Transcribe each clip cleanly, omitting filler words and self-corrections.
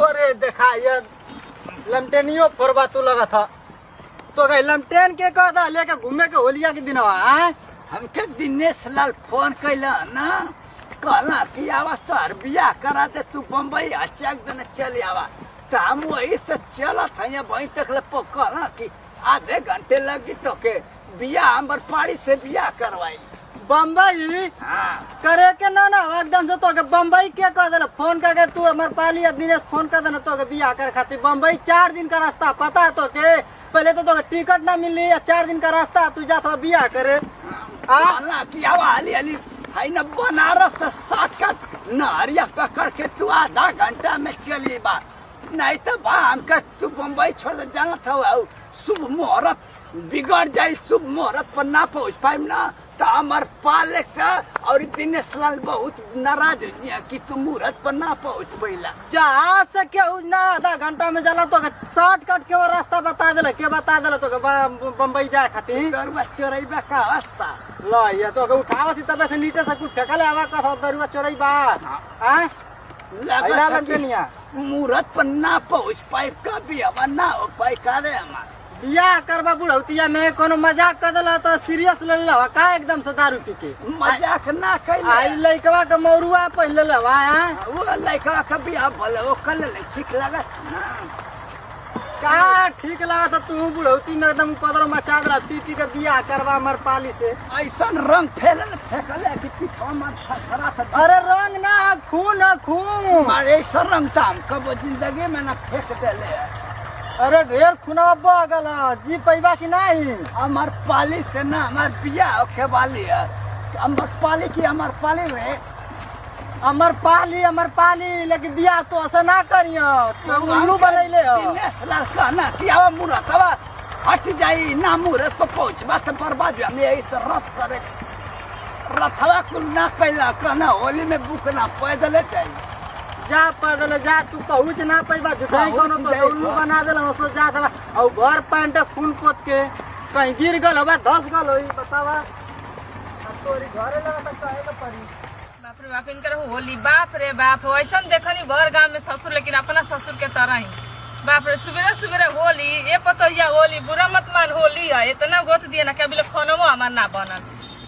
अरे देखा ये लमटेनियो फोरबा तू लगा था तो गई लमटेन के कहता लेके घूमे के होलिया के दिन हमके दिनेश लाल फोन कैला ना कहला कि आवा तोहर बियाह करा दे तू बम्बई अचाक दिन चल आवा तो हम वही से चलत है वहीं तक ले कहला कि आधे घंटे लगी तो के बियाह हमर पाड़ी से बियाह करवाई बम्बई हाँ करे के ना एकदम से तो के बम्बई के कह देला फोन करके तू हमार पाली दिनेश फोन कर देना तो के बियाह करे खातिर बम्बई 4 दिन का रास्ता पता है तो के पहले तो टिकट ना मिली 4 दिन का रास्ता तू जाता बियाह करे कहला कि आवा अली अली है न बनारस से शॉर्टकट नारिया पकड़ के तू आधा घंटा में चली बा नहीं तो बा हमका तू बम्बई छोड़ जाना था शुभ मुहूर्त बिगड़ जाये शुभ मुहूर्त पर ना पहुँच पाए ना तो हमार पाले का और दिनेश लाल बहुत नाराज हो कि तू मुहूर्त पर ना पहुँच पैला जहाज से केहू ना आधा घंटा में जाला तो शॉर्टकट के रास्ता बता देला तो के बम्बई जाए खातिर दरुआ चोरैबा का हासा लो ये तो के उठावा थी तबे से नीचे से कुछ फेंकले आवा का दरुआ चोरैबा हैं लगा लमटेनिया मुहूर्त पर ना पहुँच पाए कभी अब ना हो पाए करे हमार बियाह करबा बुढ़ौतिया में कोनो मजाक कर देला तो सीरियस ले लो का एकदम से दारू पी के मजाक ना कैले आई लइकवा के मौरुआ पहले लवा हैं वो लड़का का बियाह भले वो कर ले ठीक लगा ना का ठीक लगा था तू बुढ़ौती में एकदम पदरो मचा देला पी पी के बियाह करवा मर पाली से ऐसा रंग फैलल फेंकले कि पीछवा में खरा था अरे रंग ना खून है खून मारे ऐसा रंग था हम कब जिंदगी में ना फेंक देले अरे ढेर खुना बह गला जी पैबा की नहीं हमार पाली से ना हमार बियाह होखे वाली है हमार पाली की हमार पाली में अमर पाली लेकिन बियाह तो ऐसा ना करियो तो उल्लू बनैले हो दिनेश लाल कहना कि आवा मुहूर्त हवा हट जाई ना मुहूर्त पर पहुँचबा तो बर्बाद हमें ऐसे रथ करे रथवा कुल ना कैला कहना होली में बुक ना पैदल चाहिए जा पैदल जा तू पहुँच ना पैबा झुठाई कोनो तो उल्लू बना देला उसो जा था और घर पैंट फूल पोत के कहीं गिर गल होबा धस गल होई बतावा तोरी घरे लगा तक काहे न पड़ी बाप रे बाप इनकर होली बाप रे बाप ऐसा देखनी भर गांव में ससुर लेकिन अपना ससुर के तरह ही बाप रे सुबह सुबह होली ये पतोया होली बुरा मत मान होली है इतना गोत दिए ना कि अभी खानो हमार ना बनल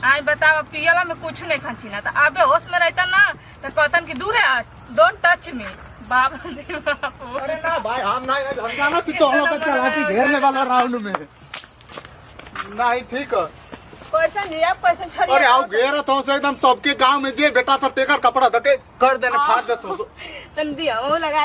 आई बताओ पियला में कुछ नहीं खाची ना तो अबे होश में रहता ना तो कहतन की दूर है डोंट टच मी बाप अरे ना भाई हम ना तू तो हम लोग चलाती घेरने वाला राउंड में नहीं ठीक है पैसा लिया पैसा छड़ी अरे आओ घेरा तो से एकदम सबके गांव में जे बेटा था तेकर कपड़ा धके कर देने फाड़ दे तो तन दिया वो लगा